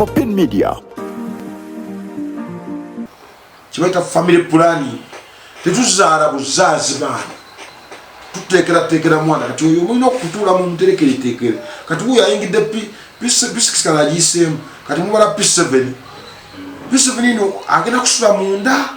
Popin Media. Chibaita family planning. Tetuzara buzazibana. Tutekera mwana kati uyo mulina okutula mu muterekere kati uyo ayingidde P6 kana gisem kati mubala P7 ino agenda kusula munda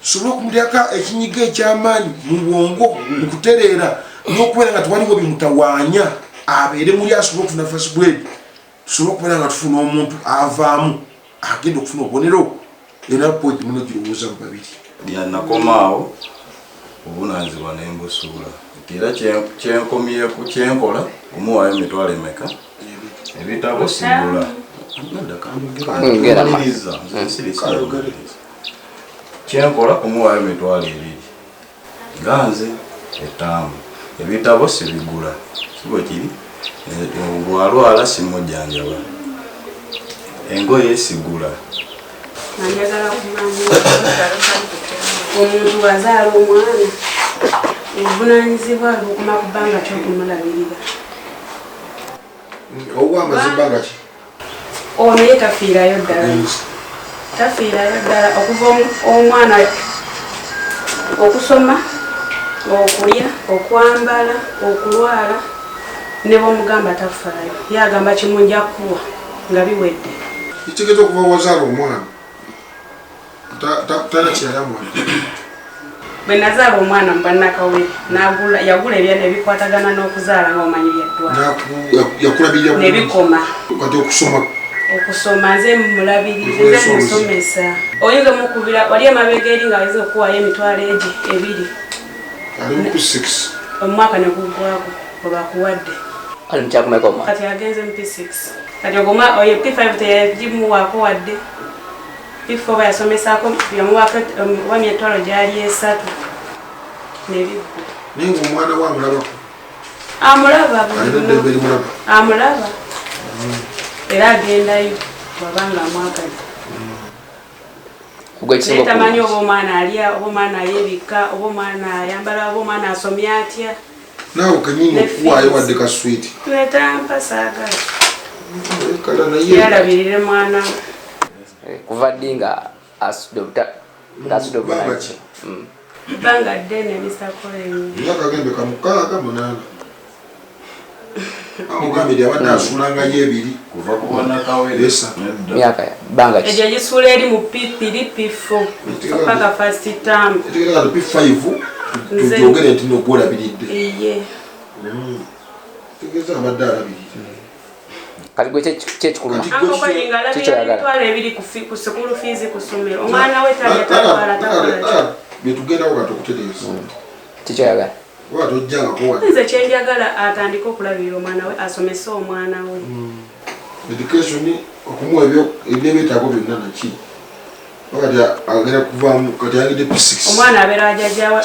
sobola okumulyaka ekinyiga eky'amaanyi mu bwongo okutereera n'okubeera nga twaliwo bimutawaanya abeere muli asobola okufuna first grade tusobola okubeera nga tufuna omuntu avaamu agenda okufuna obubonero era point muno girowooza mu babiri nakomaawo obunanzibwa n'embusuula era kyenkomyeku kyenkola omuwaayo emitwalo emeka ebitabo sigula kyenkola kumuwaayo emitwalo 2 ganze 5 ebitabo sibigula kibo kiri bwalwala simujjanjaba engoye sigula nanjagala kumanya omuntu wazaala omwana obuvunanyizibwa bukoma ku bbanga kyokumulabirira owamazibanga ki ono ye tafiirayo ddala okuva omwana okusoma okulya okwambala okulwala ne bwomugamba tafaayo yagamba kimunja kuwa nga biwedde kitegeeza okuva wazaala omwana tana kyalamwana bwe nazaala omwana mubannakawere yagula ebyana ebikwatagana n'okuzaala nga omanyi yakulabirira nebikoma kati okusoma nze mulabirize nze musomesa oyinza mukubira wali emabega eri nga ayinza okuwaayo emitwalo egi 2 omwaka negugwago bwebakuwadde kati agenze mu P6 kati oyo P5 teyagimuwaako wadde P4 bayasomesako yamuwaako emitwalo gyali 3 nebigwa naye ngaomwana we amulaba era agendayo wabanga amwagadde tamanyi oba omwana alya oba omwana ayebika oba omwana ayambala oba omwana asomya atya naawe kanyini okuwaayo wadde kaswiti netampa saagala yalabirire mwana kuva ddi nga asudde obunanki bbanga ddene Mr. yakagembe kamukaaga 8 amugambye abadde asuulanga y'ebiri kuva kubonakawere myaka bbanga egyo gisuula eri mu P3 P4 paka first term etegereka P5 tujogere nti nogwolabiridde iye tegeeza abadde alabiridde kati gwe kyekikulu emitwalo 2 ku school fees ku ssomero omwana we takwala byetugendako kati okutereeza kikyoyagala oba tojjangako nze kyenjagala atandike okulabirira omwana we asomese omwana we education okumuwa ebyebyetaago byonna naki kati agenda kuvaamu kati agende P6 omwana abeera ajajjawe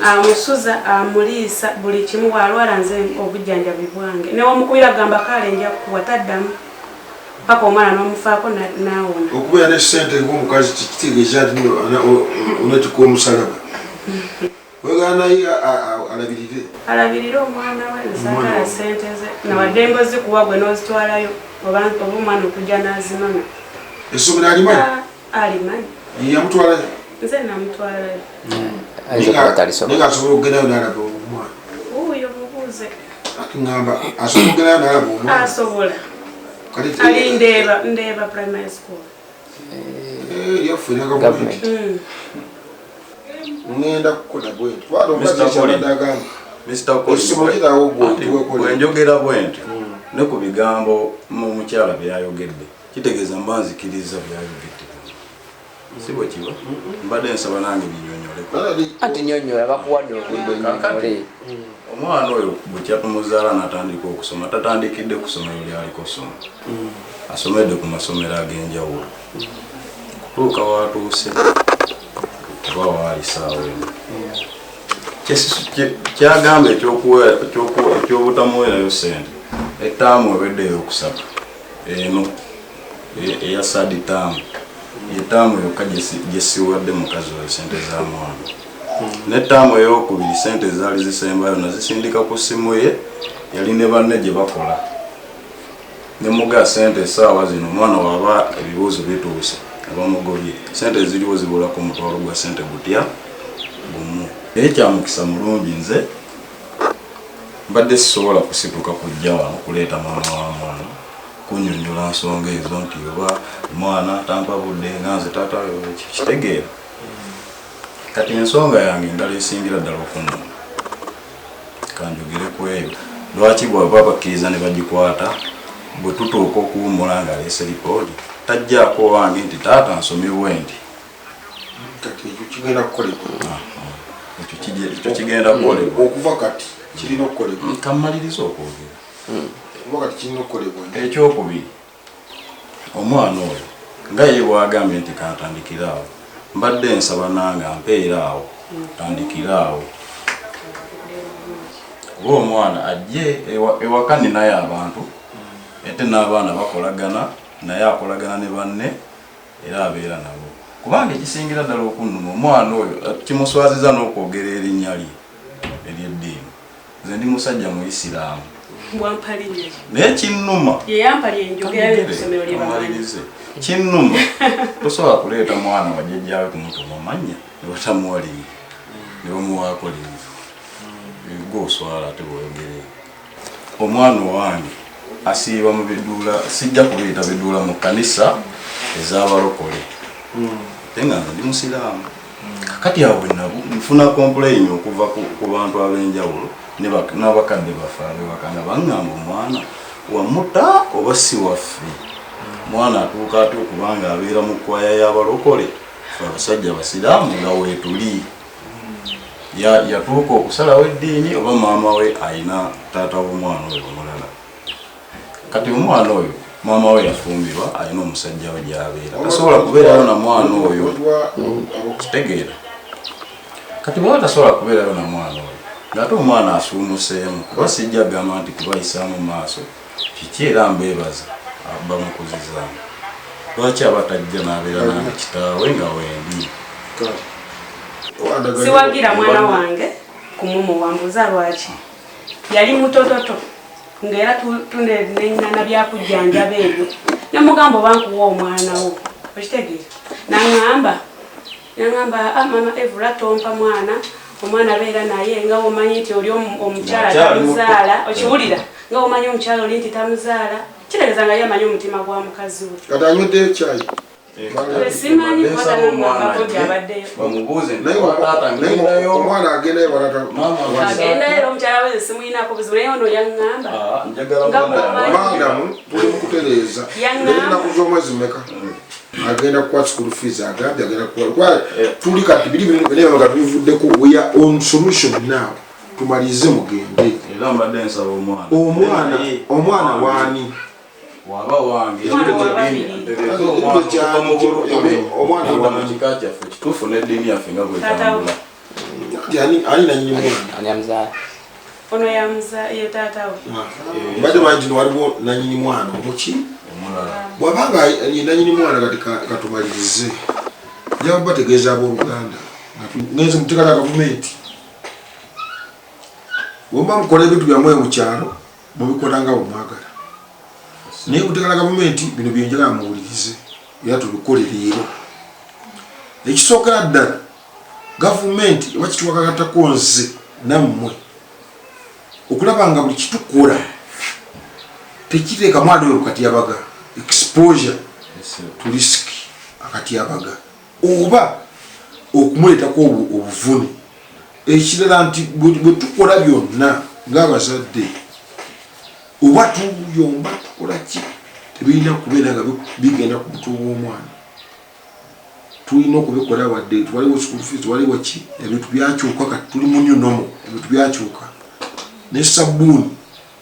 amusuza amuliisa buli kimu walwala nze obujjanjabi bwange newamukubira gamba kale nja kuwa taddamu paka omwana n'omufaako naawona okubeera ne ssente ng'omukazi kitegeeza nti onatika omusalaba wegana naye alabirire omwana we nsagala ssente ze nawadde embozi kuwa gwe n'ozitwalayo oba omwana okujja n'azimana essomero alimanyi alimanyi yamutwalayo nze namutwalayo naye asobola okugendayo n'alaba omwana oyo mubuuze ŋŋamba asobola okugendayo n'alaba omwana asobola ali ndeeba primary school lyaffe nagavumenti ngenda kukola bwenti twala omukazikyabadagamba bwenjogera bwenti ne ku bigambo mukyala byayogedde kitegeeza mba nzikiriza byayogedde si bwe kiba mbadde nsaba nange binyonyoleko anti nyonyola bakuwadde okunyonyole omwana oyo bwe kyatumuzaala n'atandika okusoma tatandikidde ku ssomero lyaliko soma asomedde ku masomero ag'enjawulo kutuuka watuuse oba waali saawa eno kyagamba ekyobutamuweerayo ssente ettaamu ebeddeyo okusatu eno eya sadi taamu yetaamu yokka gyesiwadde mukazi we ssente za mwana n'ettaamu ey'okubiri ssente ezaali zisembayo nazisindika ku ssimu ye yali ne banne gye bakola ne muga sente sawa zino mwana waba ebibuzo bituuse abamugobye sente ziriwo zibula ku mutwalo gwa sente gutya gumu ekyamukisa mulungi nze mbadde sisobola kusituka kujja wano okuleeta mwana wa mwana kunyonyola nsonga ezo nti oba mwana tampa budde nga nze taata kitegeera kati ensonga yange endala esingira ddala okunnuma kanjogere ku eyo lwaki bwaba bakkiriza ne bagikwata bwe tutuuka okuwummula nga aleese lipooti tajjaako wange nti taata nsomibwe nti ekyo kigenda kukolebwa ekyo kigenda kukolebwa okuva kati kirina okukolebwa kammaliriza okwogera okuva kati kirina okukolebwa ekyokubiri omwana oyo nga ye bwagambye nti kantandikira awo mbadde nsaba nange ampeera awo tandikira awo kuba omwana ajje ewaka ninayo abantu ate n'abaana bakolagana naye akolagana ne banne era abeera nabo kubanga ekisingira ddala okunnuma omwana oyo kimuswaziza n'okwogera erinnya lye ery'eddiini nze ndi musajja muisiraamu naye kinnuma kinnuma tosobola kuleeta mwana wajjajjaawe kumutuma manya ne batamuwalira ne bamuwaako linvu gwoswala ate bweyogere omwana owange asiiba mu biduula sijja kubiyita biduula mu kkanisa ez'abalokole ate nga nze ndi musiraamu kakati awo nfuna complain okuva ku bantu ab'enjawulo n'abakadde baffe abewaka nga baŋŋamba omwana wamutta oba si waffe mwana atuuka ate okubanga abeera mu kwaya y'abalokole fe abasajja abasiraamu nga weetuli yatuuka okusalawo eddiini oba maama we ayina taata w'omwana oyo omulala kati omwana oyo maama we yafumbirwa ayina omusajja we gy'abeera tasobola kubeerayo na mwana oyo kitegeera kati bwaba tasobola kubeerayo na mwana oyo ng'ate omwana asuumuseemu kuba sijja gamba nti kubayisaamu maaso kiki era mbeebaza bamukuzizaamu lwaki abatajja n'abeera nange kitaawe nga wendi siwagira mwana wange kumumuwambuza lwaki yali mutototo ng'era tunenana byakujjanjaba ebyo nemugamba obankuwa omwana wo okitegeera naŋŋamba mama Evula tompa omwana abeera naye nga omanyi nti oli omukyala tamuzaala okiwulira nga omanyi omukyala oli nti tamuzaala kitegeeza nga ye amanyi omutima gwa mukazi we kati anywedde ekyayi simanyi kubatamugambako gyabaddeyo omwana agendayo agendayo omukyala we simuyinako buzibu naye ono yaŋŋamba maadamu tuli mukutereeza enaku z'omwezi meka agenda kukwata school fees agambye agenda kukwata tuli kati biri bimuga tubivuddeko we are on solution now tumalize mugende era mbadde nsaba omwana waani waba wange omwana kika kyaffe kituufu n'eddiini yaffe nga bwetambula ani nanyini mwana ono ye taatawe mbadde manyi nti waliwo nanyini mwana omuki bwabanga nanyini mwana kati katumalirize jaba bategeeza abooluganda ngenze mutekala gavumenti bwemba mukola ebintu byammwe mu kyalo mubikola nga bwemwagala naye kutekala gavumenti bino byenjagala muwulirize era tubikole leero ekisookera ddala gavumenti oba kituwakakatako nze nammwe okulaba nga buli kitukola tekiteeka mwana oyo kukatyabaga exposure to risk akatyabaga oba okumuleetako obuvune ekirala nti bwe tukola byonna ng'abazadde oba tuyomba tukola ki tebirina kubeera nga bigenda ku mutwe gw'omwana tulina okubikola wadde waliwo school fees waliwo ki ebintu byakyuka kati tuli mu new normal ebintu byakyuka ne sabbuuni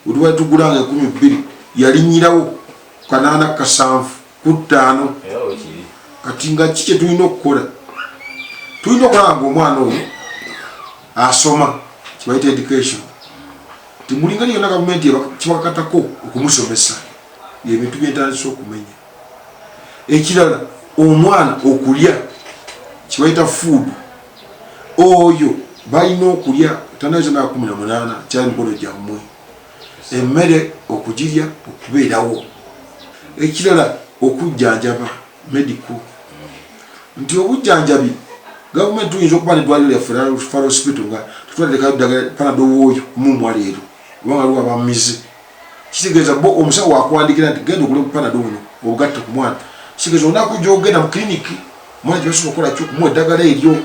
wetubali tugulanga 12 yalinyirawo kanaana kasanvu ku 5 kati nga kiki tulina okukola tulina okulaba nga omwana oyo asoma kibayita education timulingani yonna gavumenti kibakatako okumusomesa ebintu byentandisa okumenya ekirala omwana okulya kibayita food oyo balina okulya tanaweza na 18 kyali mikono gyammwe emmere okugirya okubeerawo ekirala okujjanjaba medical nti obujjanjabi gavumenti tuyinza okuba nedwaliro yaffe Referral Hospital nga tutwaleka ddagala Panadol wooyo mumwa leero kubanga waliwo abamize kitegeeza bo omusawo wakuwandikira nti genda okule Panadol buno obugatte ku mwana kitegeeza olunaku gyogenda mu kiriniki omwana kyebasobola okukola ki okumuwa eddagala eryo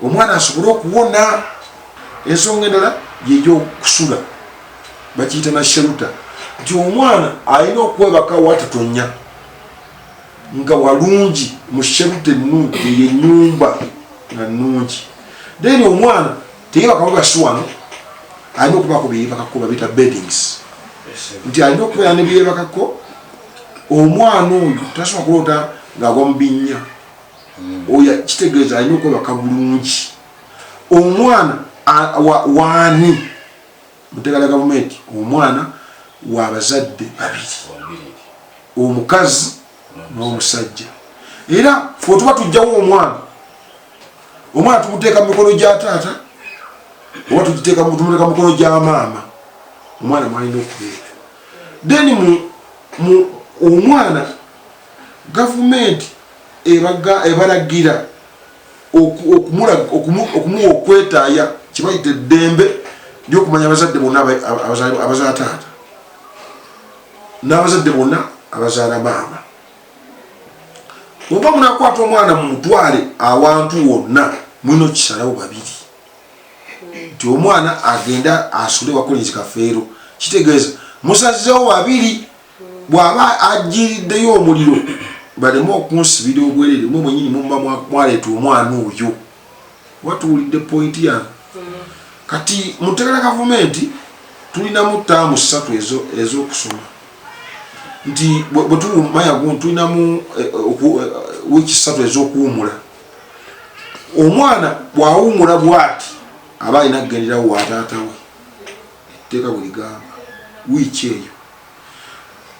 omwana asobole okuwona. Ensonga endala yey'okusula bakiyita na shelter nti omwana alina okwebaka watatonya nga walungi mu shelter ennungi eyenyumba nga nnungi then omwana teyebaka wagasiwano alina okubako byeyebakako babita beddings nti alina okubeera ne byeyebakako omwana oyo tasobola kuloota ng'agwa mu binnya oyo kitegeeza alina okwebaka bulungi. Omwana waani muteeka lya gavumenti omwana w'abazadde babiri omukazi n'omusajja era fe tuba tujjawo omwana tumuteeka mu mikono gya taata oba tumuteeka mu mikono gya maama omwana mwalina okubeera then omwana gavumenti ebalagira okumuwa okwetaaya kibayita eddembe lyokumanya abazadde bonna abazaala taata n'abazadde bonna abazaala maama. Oba munakwata omwana mumutwale awantu wonna mulina okisalawo babiri nti omwana agenda asule wakolinzi kafeero kitegeeza musazeewo babiri bw'aba ajiriddeyo omuliro baleme okunsibira obwerere mwe mwenyini mumba mwaleeta omwana oyo watuwulidde pointi yange. Kati mutegeka gavumenti tulinamu ttaamu 3 ez'okusoma nti bwe tuwumaya tulinamu wiiki 3 ez'okuwumula. Omwana bw'awumula bw'ati aba alina kugenderawo wa taata we etteeka bwe ligamba wiiki eyo.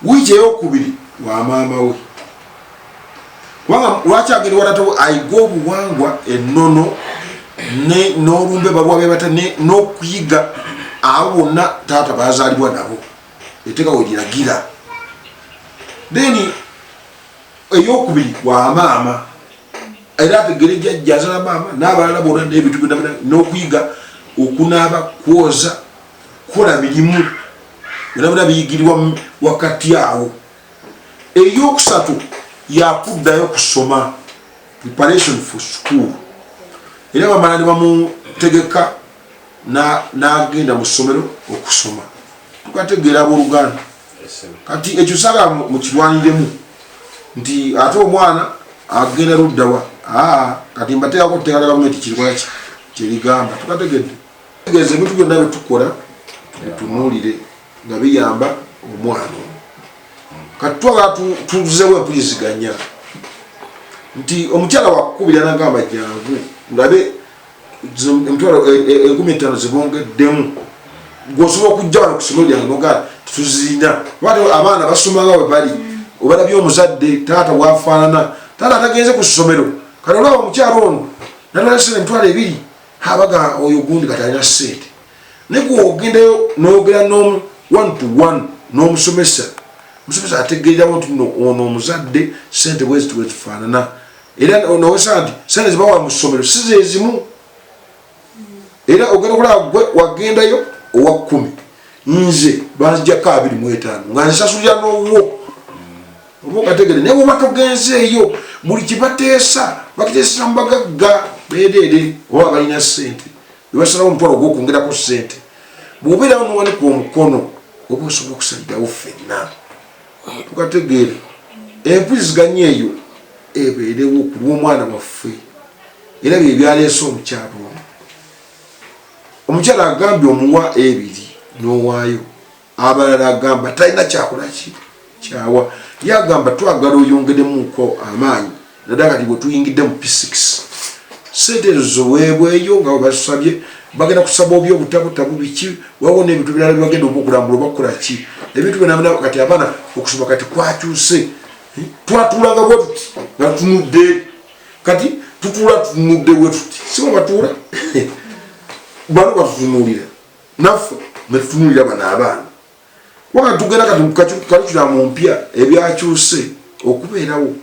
Wiiki ey'okubiri wa maama we kubanga lwaki agenda wa taata we ayiga obuwangwa ennono n'olumbe balwa bebata n'okuyiga abo bonna taata bazaalibwa nabo etteeka we liragira. Then ey'okubiri wa maama era ategere jjajja azaala maama n'abalala bonna n'ebintu byonna n'okuyiga okunaaba kwoza kukola mirimu byonna biyigirirwa wakati awo. Ey'okusatu yakuddayo kusoma preparation for school era bamala ne bamutegeka n'agenda mu ssomero okusoma. Tukategeera abooluganda kati ekyo saga mukirwaniremu nti ate omwana agenda luddawa kati mbateekako okuteeka gavumenti kirikola kyerigamba tukategedde tegeeza ebintu byonna byetukola bitunuulire nga biyamba omwana. Kati twagala tuzeewo empuliziganya nti omukyala wakukubira nagamba jangu ndabe emitwalo 15 zibongeddemu gwosobola okujja wano ku ssomero lyange nogaa tuzina abaana basomanga we bali obalabye omuzadde taata wafaanana taata atagenze ku ssomero kati olaba omukyalo ono natwala emitwalo 2 abaga oyo gundi kati alina ssente naye gwogendayo noyogera n'omu 1-to-1 n'omusomesa omusomesa ategeererawo nti ono omuzadde ssente bweziti bwezifaanana era nowesa nti ssente zibawa mu ssomero si zezimu era ogenda okulaba gwe wagendayo owa 10 nze banzijjako 25 nga nsasulira n'owwo oba okategere naye bwoba togenzeeyo buli kibateesa bakiteesesa mu bagagga beereere oba balina ssente bebasalawo omutwalo ogw'okwongerako ssente bw'obeerawo nowanika omukono oba osobola okusalirawo ffenna tukategeere empuliziganya eyo ebeerewo ku lw'omwana waffe era bye byaleese omukyalo ono. Omukyala agambye omuwa 2 n'owaayo abalala agamba talina kyakola kyawa ye agamba twagala oyongeremuko amaanyi naddala kati bwe tuyingidde mu P6 ssente ezo zoweebweyo nga basabye bagenda kusaba obyobutabu biki wawo n'ebintu birala bibagenda okulambula oba kukola ki ebintu byonna kati abaana okusoma kati kwakyuse twatuulanga bwe tuti nga tunudde kati tutuula tunudde bwe tuti sibo batuula bano batutunuulira naffe netutunuulira bano abaana Waka tugenda kati kalichula mu mpya ebyakyuse okubeerawo